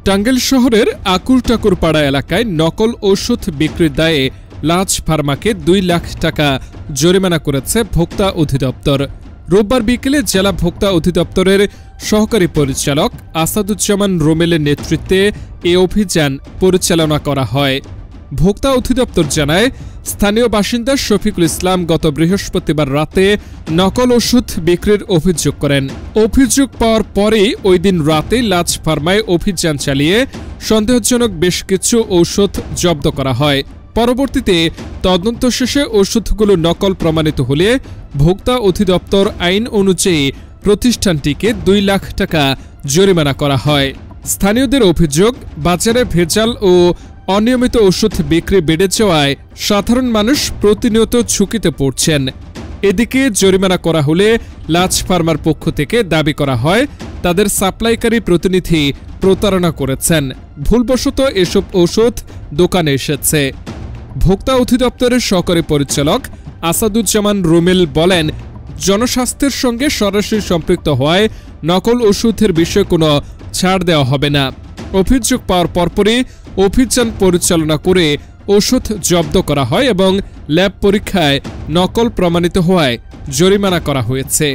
টাঙ্গাইল শহরের আকুরটাকুরপাড়া এলাকায় নকল ওষুধ বিক্রির দায়ে লাজ ফার্মাকে 2 লাখ টাকা জরিমানা করেছে ভোক্তা অধিদপ্তর। রোববার বিকেলে জেলা ভোক্তা অধিদপ্তরের সহকারী পরিচালক আসাদুজ্জামান রোমেলের নেতৃত্বে এ অভিযান পরিচালনা করা হয়। ভোক্তা অধিদপ্তর জানায়, স্থানীয় বাসিন্দা শফিকুল ইসলাম গত বৃহস্পতিবার রাতে নকল ওষুধ বিক্রির অভিযোগ করেন। অভিযোগ পাওয়ার পরেই ওই দিন রাতে লাজ ফার্মায় অভিযান চালিয়ে সন্দেহজনক বেশ কিছু ঔষধ জব্দ করা হয়। পরবর্তীতে তদন্ত শেষে ওষুধগুলো নকল প্রমাণিত হলে ভোক্তা অধিদপ্তর আইন অনুযায়ী প্রতিষ্ঠানটিকে 2 লাখ টাকা জরিমানা করা হয়। স্থানীয়দের অভিযোগ, বাজারে ভেজাল ও অনিয়মিত ওষুধ বিক্রি বেড়ে যাওয়ায় সাধারণ মানুষ প্রতিনিয়ত ঝুঁকিতে পড়ছেন। এদিকে জরিমানা করা হলে লাজ ফার্মার পক্ষ থেকে দাবি করা হয় তাদের সাপ্লাইকারী প্রতিনিধি প্রতারণা করেছেন, ভুলবশত এসব ওষুধ দোকানে এসেছে। ভোক্তা অধিদপ্তরের সহকারী পরিচালক আসাদুজ্জামান রুমেল বলেন, জনস্বাস্থ্যের সঙ্গে সরাসরি সম্পৃক্ত হওয়ায় নকল ওষুধের বিষয়ে কোনো ছাড় দেওয়া হবে না। অভিযোগ পাওয়ার পরপরই অভিযান পরিচালনা করে ওষুধ জব্দ করা হয় এবং ল্যাব পরীক্ষায় নকল প্রমাণিত হওয়ায় জরিমানা করা হয়েছে।